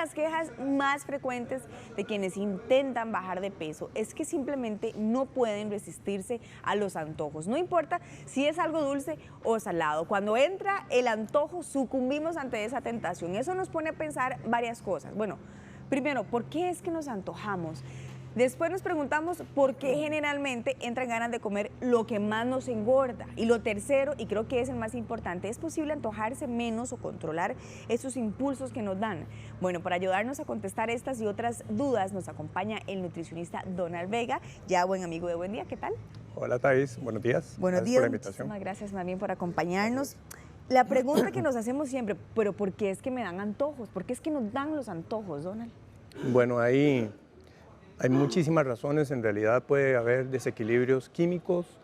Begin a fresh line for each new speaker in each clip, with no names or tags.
las quejas más frecuentes de quienes intentan bajar de peso es que simplemente no pueden resistirse a los antojos. No importa si es algo dulce o salado. Cuando entra el antojo, sucumbimos ante esa tentación. Eso nos pone a pensar varias cosas. Bueno, primero, ¿por qué es que nos antojamos? Después nos preguntamos por qué generalmente entran ganas de comer lo que más nos engorda. Y lo tercero, y creo que es el más importante, ¿es posible antojarse menos o controlar esos impulsos que nos dan? Bueno, para ayudarnos a contestar estas y otras dudas nos acompaña el nutricionista Donald Vega, ya buen amigo de Buen Día. ¿Qué tal?
Hola Thais, buenos días.
Buenos días, muchísimas gracias más bien por acompañarnos. La pregunta que nos hacemos siempre, pero ¿por qué es que me dan antojos? ¿Por qué es que nos dan los antojos, Donald?
Bueno, hay muchísimas razones. En realidad puede haber desequilibrios químicos,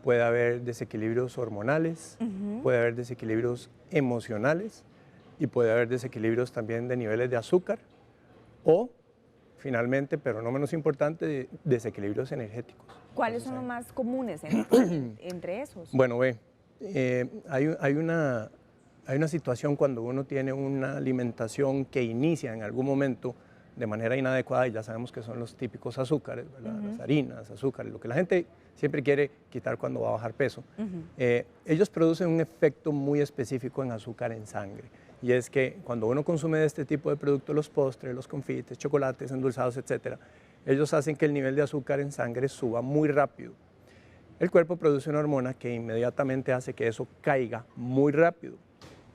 puede haber desequilibrios hormonales, puede haber desequilibrios emocionales y puede haber desequilibrios también de niveles de azúcar o, finalmente, pero no menos importante, desequilibrios energéticos.
¿Cuáles son los más comunes entre esos?
Bueno, hay una situación cuando uno tiene una alimentación que inicia en algún momento de manera inadecuada, y ya sabemos que son los típicos azúcares, ¿verdad? Las harinas, azúcares, lo que la gente siempre quiere quitar cuando va a bajar peso. Ellos producen un efecto muy específico en azúcar en sangre, y es que cuando uno consume de este tipo de productos, los postres, los confites, chocolates, endulzados, etcétera, ellos hacen que el nivel de azúcar en sangre suba muy rápido. El cuerpo produce una hormona que inmediatamente hace que eso caiga muy rápido.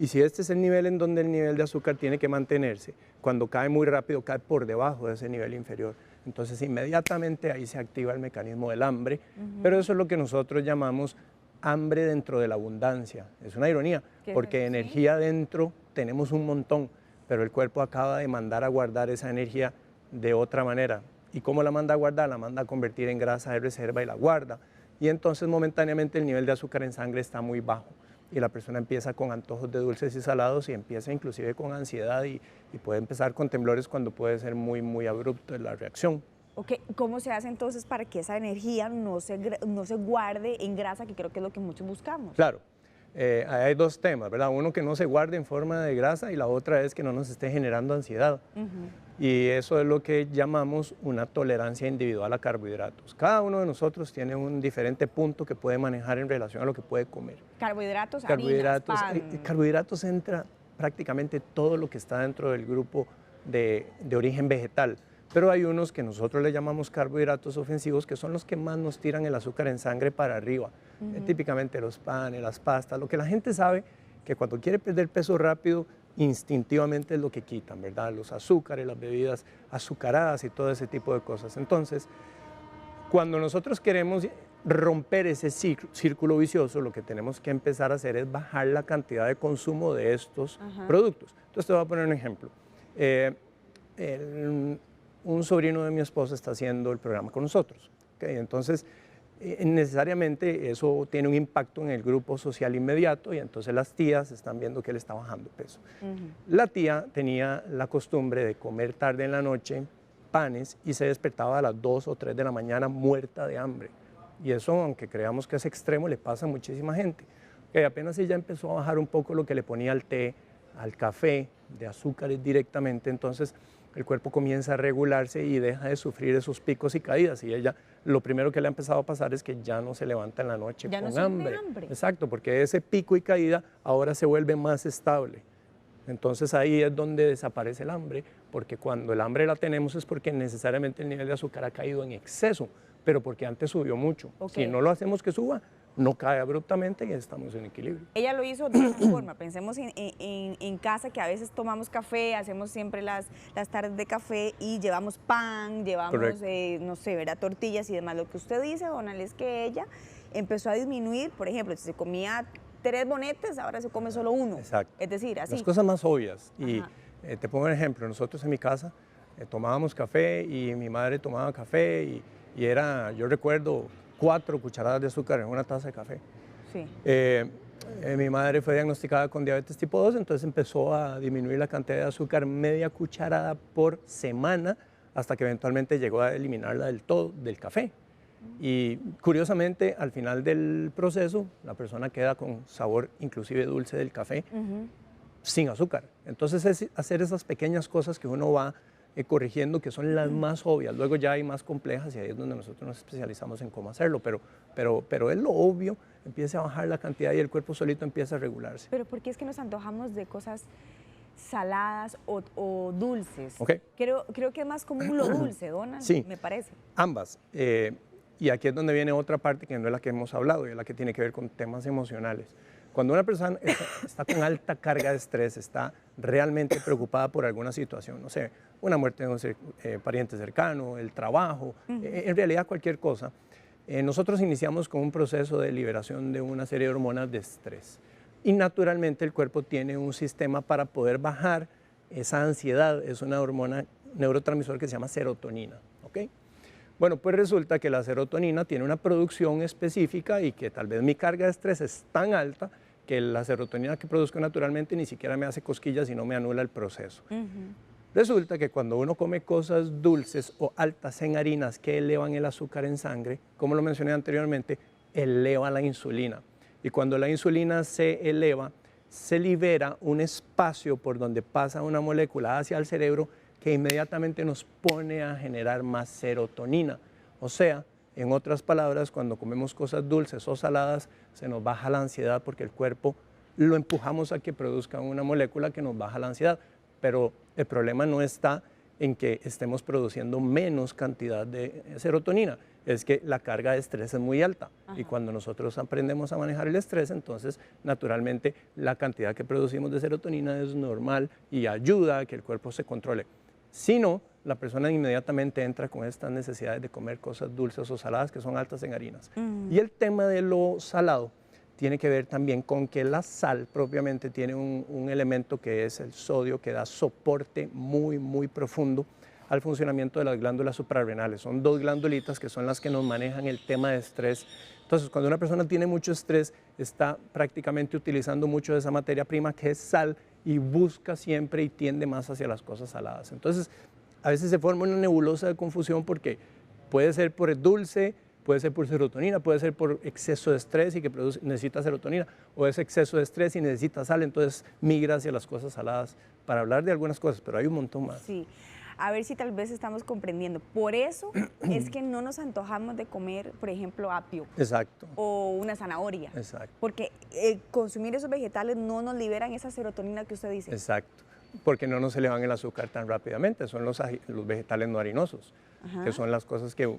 Y si este es el nivel en donde el nivel de azúcar tiene que mantenerse, cuando cae muy rápido, cae por debajo de ese nivel inferior. Entonces, inmediatamente ahí se activa el mecanismo del hambre, pero eso es lo que nosotros llamamos hambre dentro de la abundancia. Es una ironía, porque energía dentro tenemos un montón, pero el cuerpo acaba de mandar a guardar esa energía de otra manera. ¿Y cómo la manda a guardar? La manda a convertir en grasa de reserva y la guarda. Y entonces, momentáneamente, el nivel de azúcar en sangre está muy bajo. Y la persona empieza con antojos de dulces y salados y empieza inclusive con ansiedad y puede empezar con temblores cuando puede ser muy, muy abrupto la reacción.
Ok, ¿cómo se hace entonces para que esa energía no se guarde en grasa, que creo que es lo que muchos buscamos?
Claro, hay dos temas, ¿verdad? Uno, que no se guarde en forma de grasa, y la otra es que no nos esté generando ansiedad. Y eso es lo que llamamos una tolerancia individual a carbohidratos. Cada uno de nosotros tiene un diferente punto que puede manejar en relación a lo que puede comer.
Carbohidratos, harinas, pan.
Carbohidratos entra prácticamente todo lo que está dentro del grupo de origen vegetal. Pero hay unos que nosotros le llamamos carbohidratos ofensivos, que son los que más nos tiran el azúcar en sangre para arriba. Típicamente los panes, las pastas, lo que la gente sabe que cuando quiere perder peso rápido, instintivamente es lo que quitan, ¿verdad? Los azúcares, las bebidas azucaradas y todo ese tipo de cosas. Entonces, cuando nosotros queremos romper ese círculo vicioso, lo que tenemos que empezar a hacer es bajar la cantidad de consumo de estos productos. Entonces, te voy a poner un ejemplo. Un sobrino de mi esposa está haciendo el programa con nosotros. ¿Okay? Entonces, necesariamente eso tiene un impacto en el grupo social inmediato, y entonces las tías están viendo que él está bajando peso. La tía tenía la costumbre de comer tarde en la noche panes y se despertaba a las 2 o 3 de la mañana muerta de hambre. Y eso, aunque creamos que es extremo, le pasa a muchísima gente. Que apenas ella empezó a bajar un poco lo que le ponía al té, al café, de azúcares directamente, entonces el cuerpo comienza a regularse y deja de sufrir esos picos y caídas, y ella, lo primero que le ha empezado a pasar es que ya no se levanta en la noche con hambre. Exacto, porque ese pico y caída ahora se vuelve más estable. Entonces ahí es donde desaparece el hambre, porque cuando el hambre la tenemos es porque necesariamente el nivel de azúcar ha caído en exceso, pero porque antes subió mucho. Si no lo hacemos que suba, no cae abruptamente y estamos en equilibrio.
Ella lo hizo de esta forma. Pensemos en casa, que a veces tomamos café, hacemos siempre las tardes de café y llevamos pan, llevamos, no sé, ¿verdad? Tortillas y demás. Lo que usted dice, Donald, es que ella empezó a disminuir, por ejemplo, si se comía 3 bonetes, ahora se come solo 1.
Exacto.
Es decir, así.
Las cosas más obvias. Y te pongo un ejemplo. Nosotros en mi casa tomábamos café y mi madre tomaba café y era, yo recuerdo, 4 cucharadas de azúcar en una taza de café.
Sí.
Mi madre fue diagnosticada con diabetes tipo 2, entonces empezó a disminuir la cantidad de azúcar media cucharada por semana, hasta que eventualmente llegó a eliminarla del todo del café. Y curiosamente, al final del proceso, la persona queda con sabor inclusive dulce del café, sin azúcar. Entonces es hacer esas pequeñas cosas que uno va corrigiendo, que son las más obvias. Luego ya hay más complejas y ahí es donde nosotros nos especializamos en cómo hacerlo, pero es lo obvio, empieza a bajar la cantidad y el cuerpo solito empieza a regularse.
Pero ¿por qué es que nos antojamos de cosas saladas o dulces?
Okay.
Creo que es más común lo dulce, Donald,
sí,
me parece.
Ambas. Y aquí es donde viene otra parte que no es la que hemos hablado y es la que tiene que ver con temas emocionales. Cuando una persona está con alta carga de estrés, está realmente preocupada por alguna situación, no sé, una muerte de un pariente cercano, el trabajo, en realidad cualquier cosa, nosotros iniciamos con un proceso de liberación de una serie de hormonas de estrés. Y naturalmente el cuerpo tiene un sistema para poder bajar esa ansiedad, es una hormona neurotransmisor que se llama serotonina, ¿ok? Bueno, pues resulta que la serotonina tiene una producción específica y que tal vez mi carga de estrés es tan alta que la serotonina que produzco naturalmente ni siquiera me hace cosquillas y no me anula el proceso. Resulta que cuando uno come cosas dulces o altas en harinas que elevan el azúcar en sangre, como lo mencioné anteriormente, eleva la insulina. Y cuando la insulina se eleva, se libera un espacio por donde pasa una molécula hacia el cerebro que inmediatamente nos pone a generar más serotonina. O sea, en otras palabras, cuando comemos cosas dulces o saladas, se nos baja la ansiedad porque el cuerpo lo empujamos a que produzca una molécula que nos baja la ansiedad. Pero el problema no está en que estemos produciendo menos cantidad de serotonina, es que la carga de estrés es muy alta. Ajá. Y cuando nosotros aprendemos a manejar el estrés, entonces naturalmente la cantidad que producimos de serotonina es normal y ayuda a que el cuerpo se controle. Si no, la persona inmediatamente entra con estas necesidades de comer cosas dulces o saladas que son altas en harinas. Y el tema de lo salado tiene que ver también con que la sal propiamente tiene un elemento que es el sodio, que da soporte muy, muy profundo al funcionamiento de las glándulas suprarrenales. Son dos glandulitas que son las que nos manejan el tema de estrés. Entonces, cuando una persona tiene mucho estrés, está prácticamente utilizando mucho de esa materia prima que es sal y busca siempre y tiende más hacia las cosas saladas. Entonces, a veces se forma una nebulosa de confusión porque puede ser por el dulce, puede ser por serotonina, puede ser por exceso de estrés y que necesita serotonina, o es exceso de estrés y necesita sal, entonces migra hacia las cosas saladas, para hablar de algunas cosas, pero hay un montón más.
Sí, a ver si tal vez estamos comprendiendo. Por eso es que no nos antojamos de comer, por ejemplo, apio.
Exacto.
O una zanahoria.
Exacto.
Porque consumir esos vegetales no nos liberan esa serotonina que usted dice.
Exacto, porque no nos elevan el azúcar tan rápidamente, son los vegetales no harinosos, Ajá. que son las cosas que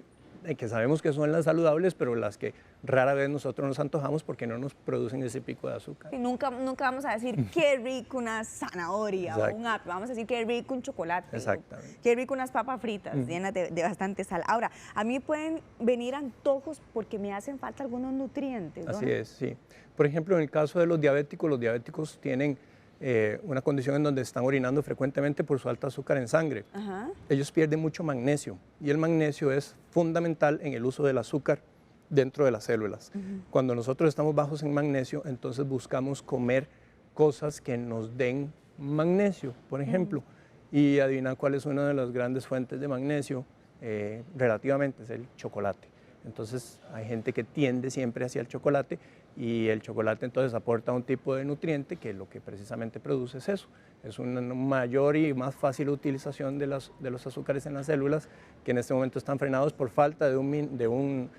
sabemos que son las saludables, pero las que rara vez nosotros nos antojamos porque no nos producen ese pico de azúcar.
Y nunca vamos a decir qué rico una zanahoria Exacto. o un apio, vamos a decir qué rico un chocolate.
Exactamente.
Qué rico unas papas fritas llenas de bastante sal. Ahora, a mí pueden venir antojos porque me hacen falta algunos nutrientes, ¿no?
Así es, sí. Por ejemplo, en el caso de los diabéticos tienen una condición en donde están orinando frecuentemente por su alta azúcar en sangre. Ajá. Ellos pierden mucho magnesio y el magnesio es fundamental en el uso del azúcar dentro de las células. Cuando nosotros estamos bajos en magnesio, entonces buscamos comer cosas que nos den magnesio, por ejemplo. Y adivina cuál es una de las grandes fuentes de magnesio, relativamente, es el chocolate. Entonces hay gente que tiende siempre hacia el chocolate y el chocolate entonces aporta un tipo de nutriente que lo que precisamente produce es eso. Es una mayor y más fácil utilización de los azúcares en las células que en este momento están frenados por falta de un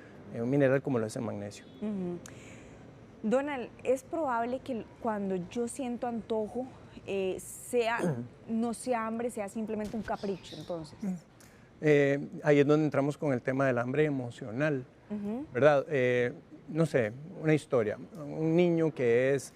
mineral como lo es el magnesio.
Donald, ¿es probable que cuando yo siento antojo no sea hambre, sea simplemente un capricho entonces?
Ahí es donde entramos con el tema del hambre emocional, ¿verdad? No sé, una historia. Un niño que es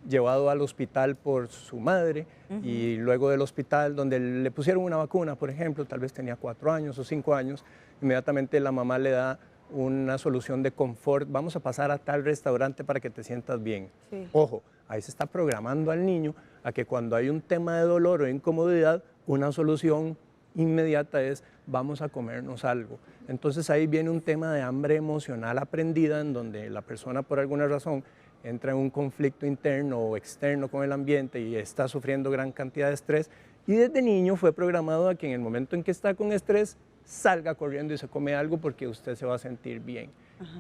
llevado al hospital por su madre y luego del hospital donde le pusieron una vacuna, por ejemplo, tal vez tenía 4 años o 5 años, inmediatamente la mamá le da una solución de confort, vamos a pasar a tal restaurante para que te sientas bien. Sí. Ojo, ahí se está programando al niño a que cuando hay un tema de dolor o incomodidad, una solución inmediata es vamos a comernos algo. Entonces ahí viene un tema de hambre emocional aprendida en donde la persona por alguna razón entra en un conflicto interno o externo con el ambiente y está sufriendo gran cantidad de estrés y desde niño fue programado a que en el momento en que está con estrés salga corriendo y se come algo porque usted se va a sentir bien.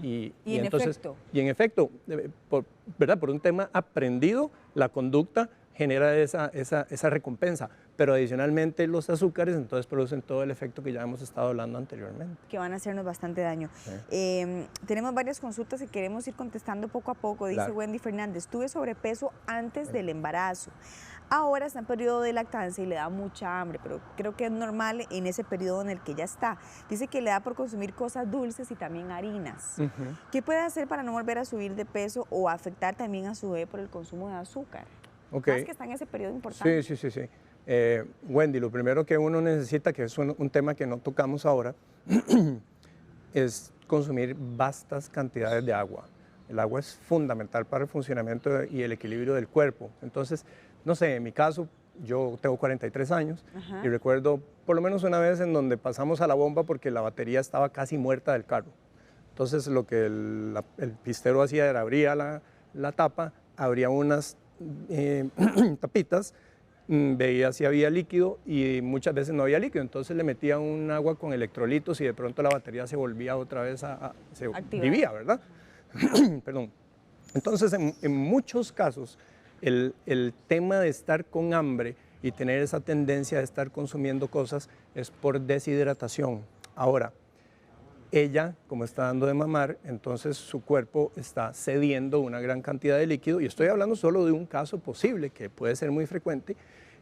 Y
en efecto, ¿verdad? Por un tema aprendido, la conducta genera esa recompensa, pero adicionalmente los azúcares entonces producen todo el efecto que ya hemos estado hablando anteriormente.
Que van a hacernos bastante daño.
Sí.
Tenemos varias consultas que queremos ir contestando poco a poco. Dice
Claro.
Wendy Fernández, tuve sobrepeso antes del embarazo. Ahora está en periodo de lactancia y le da mucha hambre, pero creo que es normal en ese periodo en el que ya está. Dice que le da por consumir cosas dulces y también harinas. ¿Qué puede hacer para no volver a subir de peso o afectar también a su bebé por el consumo de azúcar?
Okay.
Más que está en ese periodo importante.
Sí. Wendy, lo primero que uno necesita, que es un tema que no tocamos ahora, es consumir vastas cantidades de agua. El agua es fundamental para el funcionamiento y el equilibrio del cuerpo. Entonces, no sé, en mi caso, yo tengo 43 años y recuerdo por lo menos una vez en donde pasamos a la bomba porque la batería estaba casi muerta del carro. Entonces, lo que el pistero hacía era abría la tapa, abría unas tapitas, veía si había líquido y muchas veces no había líquido, entonces le metía un agua con electrolitos y de pronto la batería se volvía otra vez se vivía, ¿verdad? Perdón. Entonces, en muchos casos, el tema de estar con hambre y tener esa tendencia de estar consumiendo cosas es por deshidratación. Ahora, ella, como está dando de mamar, entonces su cuerpo está cediendo una gran cantidad de líquido, y estoy hablando solo de un caso posible que puede ser muy frecuente,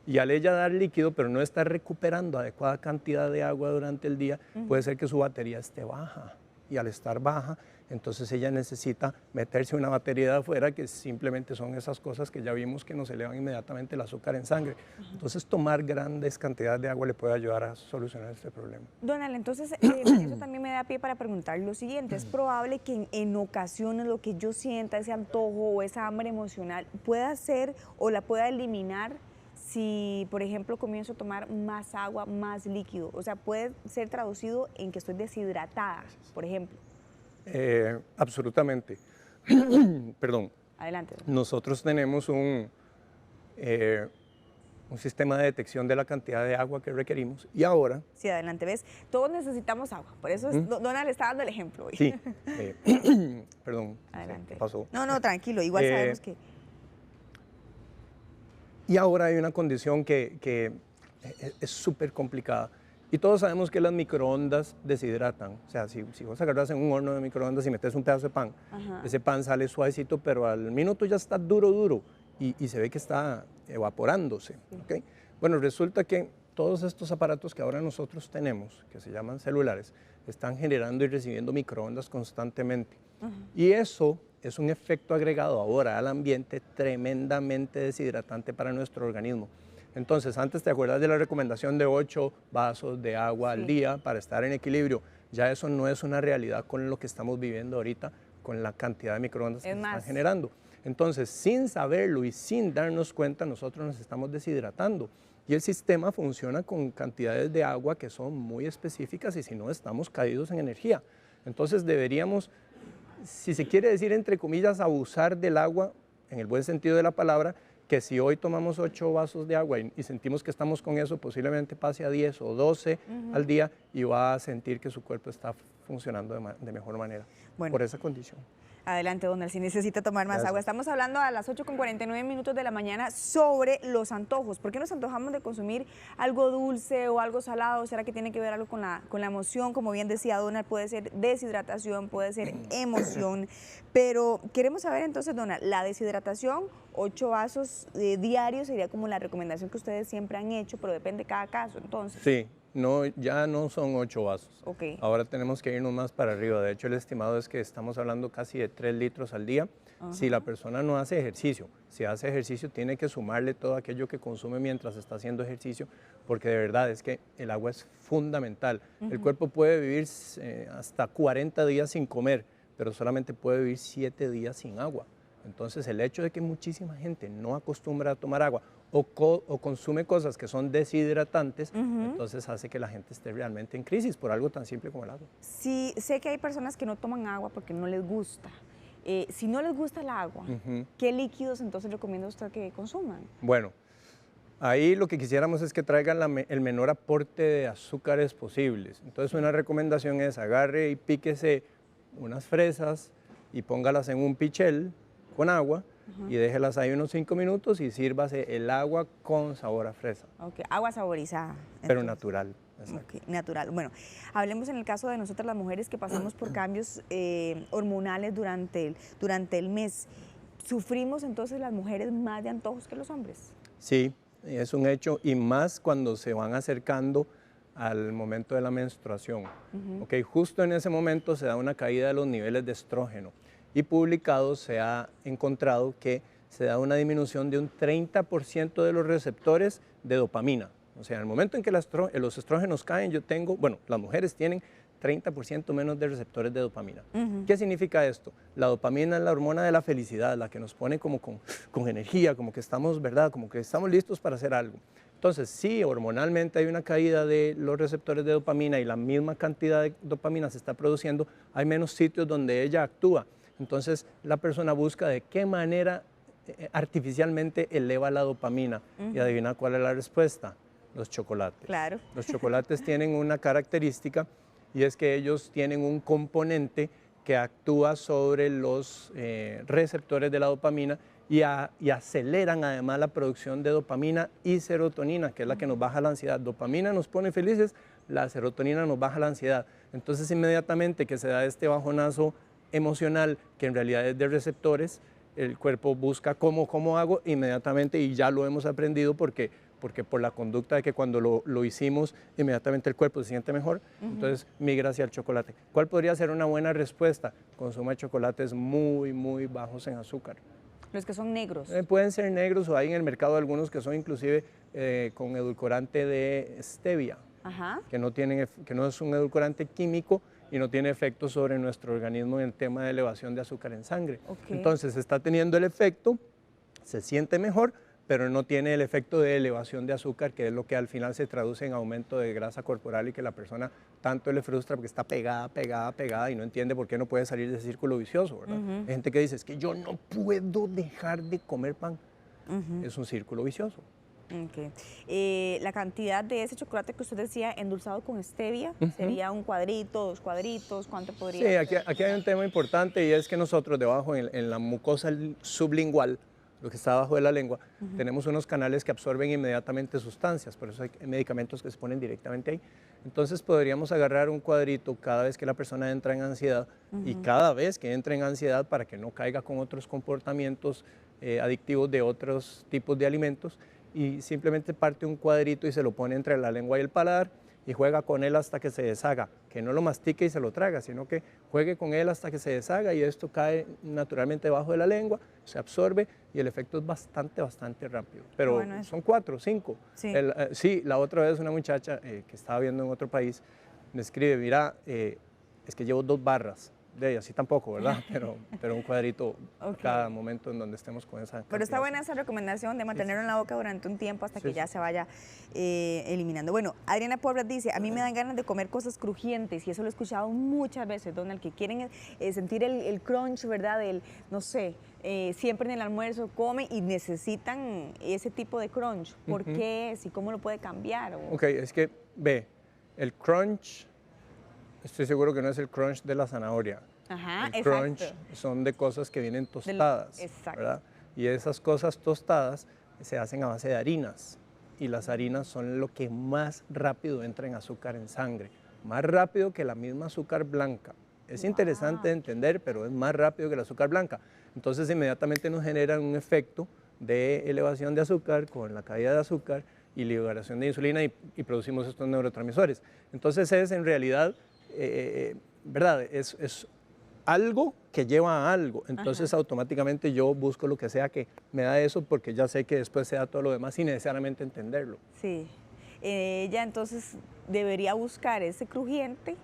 y al ella dar líquido pero no estar recuperando adecuada cantidad de agua durante el día, puede ser que su batería esté baja, y al estar baja, entonces ella necesita meterse una batería de afuera, que simplemente son esas cosas que ya vimos que nos elevan inmediatamente el azúcar en sangre. Entonces tomar grandes cantidades de agua le puede ayudar a solucionar este problema.
Donald, entonces eso también me da pie para preguntar lo siguiente. ¿Es probable que en ocasiones lo que yo sienta, ese antojo o esa hambre emocional, pueda ser o la pueda eliminar si, por ejemplo, comienzo a tomar más agua, más líquido? O sea, puede ser traducido en que estoy deshidratada, por ejemplo.
Absolutamente. Perdón.
Adelante.
Nosotros tenemos un sistema de detección de la cantidad de agua que requerimos y ahora...
Sí, adelante, ¿ves? Todos necesitamos agua, por eso Donald está dando el ejemplo hoy.
Sí, perdón.
Adelante.
Pasó.
No, tranquilo, igual sabemos que...
Y ahora hay una condición que es súper complicada. Y todos sabemos que las microondas deshidratan. O sea, si vos agarras en un horno de microondas y metes un pedazo de pan, ese pan sale suavecito, pero al minuto ya está duro y se ve que está evaporándose. ¿Okay? Bueno, resulta que todos estos aparatos que ahora nosotros tenemos, que se llaman celulares, están generando y recibiendo microondas constantemente. Y eso es un efecto agregado ahora al ambiente tremendamente deshidratante para nuestro organismo. Entonces, antes te acuerdas de la recomendación de 8 vasos de agua al día para estar en equilibrio. Ya eso no es una realidad con lo que estamos viviendo ahorita, con la cantidad de microondas que se están generando. Entonces, sin saberlo y sin darnos cuenta, nosotros nos estamos deshidratando. Y el sistema funciona con cantidades de agua que son muy específicas y si no, estamos caídos en energía. Entonces, deberíamos, si se quiere decir entre comillas, abusar del agua, en el buen sentido de la palabra, que si hoy tomamos 8 vasos de agua y sentimos que estamos con eso, posiblemente pase a 10 o 12 al día y va a sentir que su cuerpo está funcionando de mejor manera, por esa condición.
Adelante, Donald, si necesita tomar más agua. Estamos hablando a las 8:49 de la mañana sobre los antojos. ¿Por qué nos antojamos de consumir algo dulce o algo salado? ¿Será que tiene que ver algo con la emoción? Como bien decía Donald, puede ser deshidratación, puede ser emoción. Pero queremos saber entonces, Donald, la deshidratación, 8 vasos diarios sería como la recomendación que ustedes siempre han hecho, pero depende de cada caso, entonces.
Sí. No, ya no son 8 vasos. Ahora tenemos que irnos más para arriba. De hecho, el estimado es que estamos hablando casi de 3 litros al día. Si la persona no hace ejercicio, si hace ejercicio tiene que sumarle todo aquello que consume mientras está haciendo ejercicio, porque de verdad es que el agua es fundamental. El cuerpo puede vivir hasta 40 días sin comer, pero solamente puede vivir 7 días sin agua. Entonces, el hecho de que muchísima gente no acostumbra a tomar agua o consume cosas que son deshidratantes, entonces hace que la gente esté realmente en crisis por algo tan simple como el agua.
Sí, sé que hay personas que no toman agua porque no les gusta. Si no les gusta el agua, ¿qué líquidos entonces recomienda usted que consuman?
Bueno, ahí lo que quisiéramos es que traigan el menor aporte de azúcares posibles. Entonces, una recomendación es agarre y píquese unas fresas y póngalas en un pichel con agua y déjelas ahí unos 5 minutos y sírvase el agua con sabor a fresa.
Ok, agua saborizada.
Pero
entonces.
natural. Exacto.
Ok, natural. Bueno, hablemos en el caso de nosotras las mujeres que pasamos por cambios hormonales durante el mes. ¿Sufrimos entonces las mujeres más de antojos que los hombres?
Sí, es un hecho, y más cuando se van acercando al momento de la menstruación. Okay, justo en ese momento se da una caída de los niveles de estrógeno y publicado se ha encontrado que se da una disminución de un 30% de los receptores de dopamina. O sea, en el momento en que los estrógenos caen, las mujeres tienen 30% menos de receptores de dopamina. ¿Qué significa esto? La dopamina es la hormona de la felicidad, la que nos pone como con energía, como que estamos, ¿verdad? Como que estamos listos para hacer algo. Entonces, sí, hormonalmente hay una caída de los receptores de dopamina y la misma cantidad de dopamina se está produciendo, hay menos sitios donde ella actúa. Entonces, la persona busca de qué manera artificialmente eleva la dopamina. Y adivina cuál es la respuesta: los chocolates.
Claro.
Los chocolates tienen una característica y es que ellos tienen un componente que actúa sobre los receptores de la dopamina y aceleran además la producción de dopamina y serotonina, que es la que nos baja la ansiedad. Dopamina nos pone felices, la serotonina nos baja la ansiedad. Entonces, inmediatamente que se da este bajonazo emocional, que en realidad es de receptores, el cuerpo busca cómo hago inmediatamente, y ya lo hemos aprendido porque por la conducta de que cuando lo hicimos, inmediatamente el cuerpo se siente mejor, entonces migra hacia el chocolate. ¿Cuál podría ser una buena respuesta? Consuma chocolates muy, muy bajos en azúcar.
Los que son negros.
Pueden ser negros, o hay en el mercado algunos que son inclusive con edulcorante de stevia, que no es un edulcorante químico y no tiene efecto sobre nuestro organismo en el tema de elevación de azúcar en sangre. Entonces está teniendo el efecto, se siente mejor, pero no tiene el efecto de elevación de azúcar, que es lo que al final se traduce en aumento de grasa corporal y que la persona tanto le frustra porque está pegada y no entiende por qué no puede salir de ese círculo vicioso, ¿verdad? Hay gente que dice, es que yo no puedo dejar de comer pan. Es un círculo vicioso.
La cantidad de ese chocolate que usted decía, endulzado con stevia, ¿sería un cuadrito, 2 cuadritos? ¿Cuánto podría ser?
Sí, aquí hay un tema importante, y es que nosotros debajo en la mucosa sublingual, lo que está abajo de la lengua, tenemos unos canales que absorben inmediatamente sustancias, por eso hay medicamentos que se ponen directamente ahí. Entonces podríamos agarrar un cuadrito cada vez que la persona entra en ansiedad y cada vez que entra en ansiedad, para que no caiga con otros comportamientos adictivos de otros tipos de alimentos, y simplemente parte un cuadrito y se lo pone entre la lengua y el paladar y juega con él hasta que se deshaga, que no lo mastique y se lo traga, sino que juegue con él hasta que se deshaga, y esto cae naturalmente debajo de la lengua, se absorbe y el efecto es bastante rápido. Pero bueno, son 4 o 5. Sí. La otra vez una muchacha que estaba viendo en otro país me escribe, mira, es que llevo 2 barras. De ella, sí tampoco, ¿verdad? Pero un cuadrito cada momento en donde estemos con esa cantidad.
Pero está buena esa recomendación de mantenerlo en la boca durante un tiempo hasta que ya se vaya eliminando. Bueno, Adriana Porras dice, a mí me dan ganas de comer cosas crujientes, y eso lo he escuchado muchas veces, Donald, que quieren sentir el crunch, ¿verdad? No sé, siempre en el almuerzo comen y necesitan ese tipo de crunch. ¿Por qué es y cómo lo puede cambiar?
Ok, es que, el crunch... Estoy seguro que no es el crunch de la zanahoria. El crunch son de cosas que vienen tostadas, ¿verdad? Y esas cosas tostadas se hacen a base de harinas, y las harinas son lo que más rápido entra en azúcar en sangre, más rápido que la misma azúcar blanca. Es interesante de entender, pero es más rápido que el azúcar blanca. Entonces inmediatamente nos generan un efecto de elevación de azúcar con la caída de azúcar y liberación de insulina, y producimos estos neurotransmisores. Entonces es en realidad... ¿verdad? Es algo que lleva a algo, entonces automáticamente yo busco lo que sea que me da eso, porque ya sé que después se da todo lo demás sin necesariamente entenderlo.
Sí, ella entonces debería buscar ese crujiente,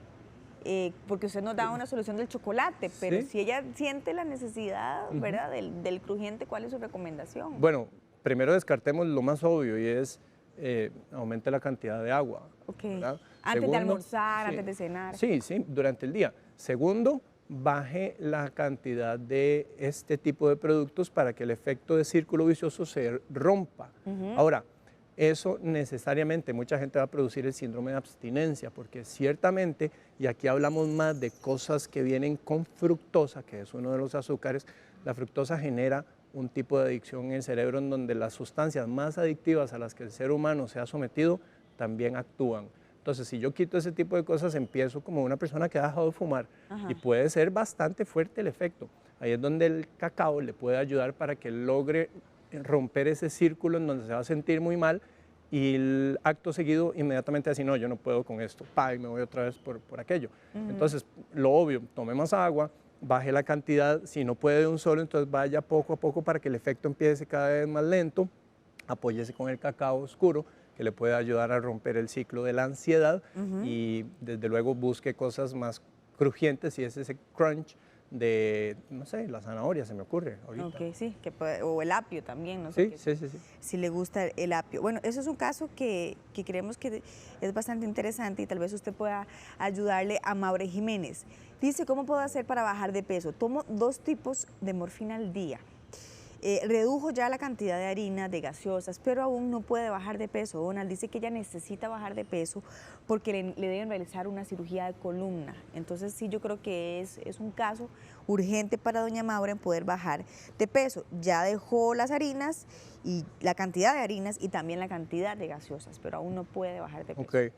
porque usted nos da una solución del chocolate, pero si ella siente la necesidad, ¿verdad? Del crujiente, ¿cuál es su recomendación?
Bueno, primero descartemos lo más obvio, y es aumente la cantidad de agua. ¿Verdad?
Antes de almorzar, antes de cenar.
Sí, durante el día. Segundo, baje la cantidad de este tipo de productos para que el efecto de círculo vicioso se rompa. Ahora, eso necesariamente mucha gente va a producir el síndrome de abstinencia, porque ciertamente, y aquí hablamos más de cosas que vienen con fructosa, que es uno de los azúcares, la fructosa genera un tipo de adicción en el cerebro en donde las sustancias más adictivas a las que el ser humano se ha sometido también actúan. Entonces, si yo quito ese tipo de cosas, empiezo como una persona que ha dejado de fumar y puede ser bastante fuerte el efecto. Ahí es donde el cacao le puede ayudar para que logre romper ese círculo en donde se va a sentir muy mal y el acto seguido inmediatamente decir, no, yo no puedo con esto, y me voy otra vez por aquello. Entonces, lo obvio, tome más agua, baje la cantidad, si no puede de un solo, entonces vaya poco a poco para que el efecto empiece cada vez más lento, apóyese con el cacao oscuro, que le puede ayudar a romper el ciclo de la ansiedad y desde luego busque cosas más crujientes, si es ese crunch de, no sé, la zanahoria se me ocurre ahorita.
Ok, sí, o el apio también, no sé.
Sí.
Si le gusta el apio. Bueno, eso es un caso que creemos que es bastante interesante y tal vez usted pueda ayudarle a Maure Jiménez. Dice, ¿cómo puedo hacer para bajar de peso? Tomo 2 tipos de morfina al día. Redujo ya la cantidad de harina, de gaseosas, pero aún no puede bajar de peso. Donald dice que ella necesita bajar de peso porque le deben realizar una cirugía de columna. Entonces sí, yo creo que es un caso urgente para doña Maura en poder bajar de peso. Ya dejó las harinas y la cantidad de harinas y también la cantidad de gaseosas, pero aún no puede bajar de peso.
Ok,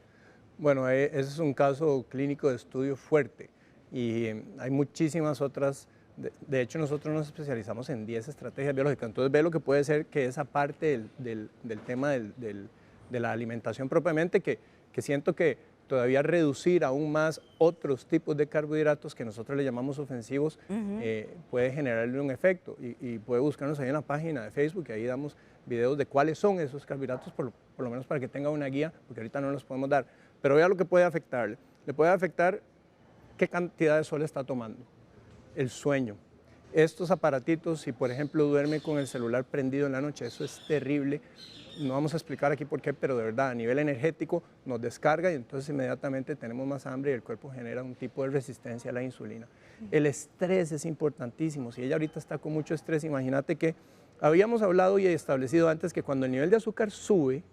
bueno, ese es un caso clínico de estudio fuerte y hay muchísimas otras. De hecho, nosotros nos especializamos en 10 estrategias biológicas, entonces ve lo que puede ser que esa parte del tema de la alimentación propiamente, que siento que todavía reducir aún más otros tipos de carbohidratos que nosotros le llamamos ofensivos puede generarle un efecto y puede buscarnos ahí en la página de Facebook, que ahí damos videos de cuáles son esos carbohidratos, por lo menos para que tenga una guía, porque ahorita no los podemos dar, pero vea lo que puede afectarle. Le puede afectar qué cantidad de sol está tomando, el sueño. Estos aparatitos, si por ejemplo duerme con el celular prendido en la noche, eso es terrible. No vamos a explicar aquí por qué, pero de verdad a nivel energético nos descarga y entonces inmediatamente tenemos más hambre y el cuerpo genera un tipo de resistencia a la insulina. El estrés es importantísimo. Si ella ahorita está con mucho estrés, imagínate que habíamos hablado y establecido antes que cuando el nivel de azúcar sube,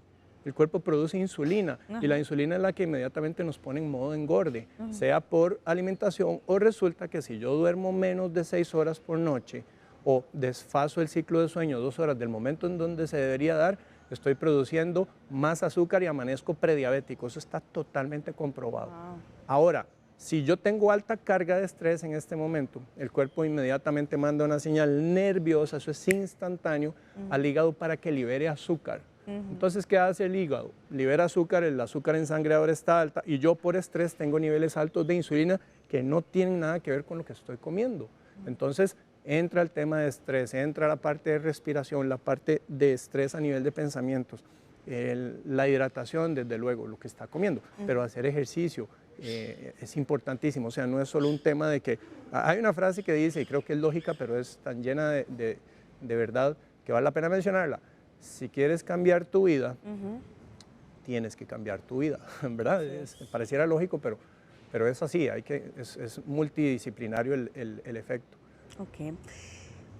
el cuerpo produce insulina y la insulina es la que inmediatamente nos pone en modo engorde, sea por alimentación o resulta que si yo duermo menos de 6 horas por noche o desfaso el ciclo de sueño 2 horas del momento en donde se debería dar, estoy produciendo más azúcar y amanezco prediabético. Eso está totalmente comprobado. Ahora, si yo tengo alta carga de estrés en este momento, el cuerpo inmediatamente manda una señal nerviosa, eso es instantáneo, al hígado para que libere azúcar. Entonces, ¿qué hace el hígado? Libera azúcar, el azúcar en sangre ahora está alta y yo por estrés tengo niveles altos de insulina que no tienen nada que ver con lo que estoy comiendo. Entonces, entra el tema de estrés, entra la parte de respiración, la parte de estrés a nivel de pensamientos, la hidratación, desde luego, lo que está comiendo, pero hacer ejercicio es importantísimo. O sea, no es solo un tema de que... Hay una frase que dice, y creo que es lógica, pero es tan llena de verdad que vale la pena mencionarla. Si quieres cambiar tu vida, tienes que cambiar tu vida, ¿verdad? Pareciera lógico, pero es así, es multidisciplinario el efecto.
Ok.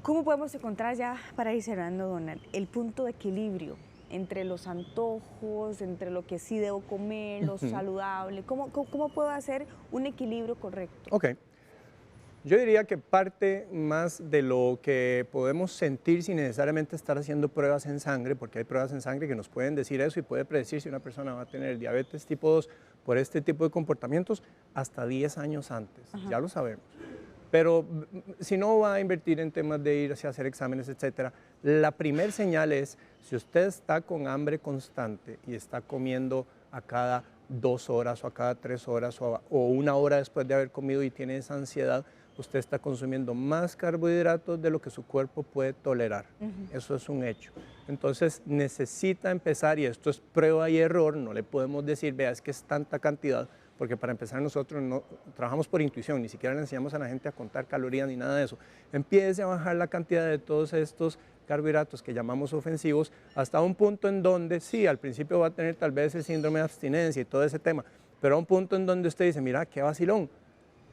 ¿Cómo podemos encontrar, ya para ir cerrando, Donald, el punto de equilibrio entre los antojos, entre lo que sí debo comer, lo saludable? ¿Cómo puedo hacer un equilibrio correcto?
Ok. Yo diría que parte más de lo que podemos sentir sin necesariamente estar haciendo pruebas en sangre, porque hay pruebas en sangre que nos pueden decir eso y puede predecir si una persona va a tener diabetes tipo 2 por este tipo de comportamientos hasta 10 años antes, ya lo sabemos. Pero si no va a invertir en temas de ir a hacer exámenes, etcétera, la primer señal es, si usted está con hambre constante y está comiendo a cada 2 horas o a cada 3 horas o 1 hora después de haber comido y tiene esa ansiedad, usted está consumiendo más carbohidratos de lo que su cuerpo puede tolerar. Eso es un hecho. Entonces necesita empezar, y esto es prueba y error, no le podemos decir, vea, es que es tanta cantidad, porque para empezar nosotros no trabajamos por intuición, ni siquiera le enseñamos a la gente a contar calorías ni nada de eso. Empiece a bajar la cantidad de todos estos carbohidratos que llamamos ofensivos hasta un punto en donde sí, al principio va a tener tal vez el síndrome de abstinencia y todo ese tema, pero a un punto en donde usted dice, mira, qué vacilón,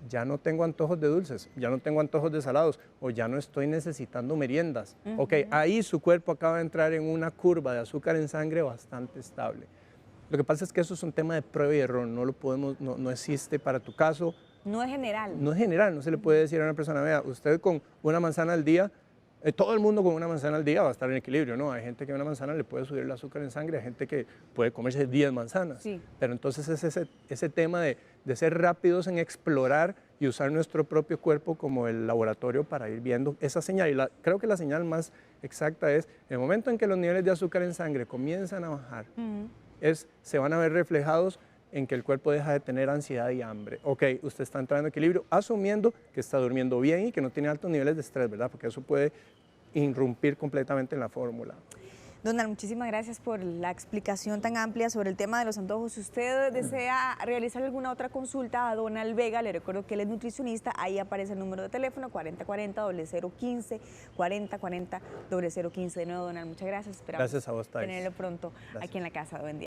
ya no tengo antojos de dulces, ya no tengo antojos de salados o ya no estoy necesitando meriendas. Ok, ahí su cuerpo acaba de entrar en una curva de azúcar en sangre bastante estable. Lo que pasa es que eso es un tema de prueba y error, no lo podemos, no existe para tu caso.
No es general.
No es general, no se le puede decir a una persona, vea, usted con una manzana al día, todo el mundo con una manzana al día va a estar en equilibrio, ¿no? Hay gente que una manzana le puede subir el azúcar en sangre, hay gente que puede comerse 10 manzanas.
Sí.
Pero entonces es ese tema de ser rápidos en explorar y usar nuestro propio cuerpo como el laboratorio para ir viendo esa señal. Y creo que la señal más exacta es, en el momento en que los niveles de azúcar en sangre comienzan a bajar, se van a ver reflejados en que el cuerpo deja de tener ansiedad y hambre. Ok, usted está entrando en equilibrio, asumiendo que está durmiendo bien y que no tiene altos niveles de estrés, ¿verdad? Porque eso puede irrumpir completamente en la fórmula.
Donald, muchísimas gracias por la explicación tan amplia sobre el tema de los antojos. Si usted desea realizar alguna otra consulta a Donald Vega, le recuerdo que él es nutricionista, ahí aparece el número de teléfono 4040-0015, 4040-0015. De nuevo, Donald, muchas gracias. Esperamos
Gracias a vos, Thais.
tenerlo pronto
Gracias.
aquí en la casa. Buen día.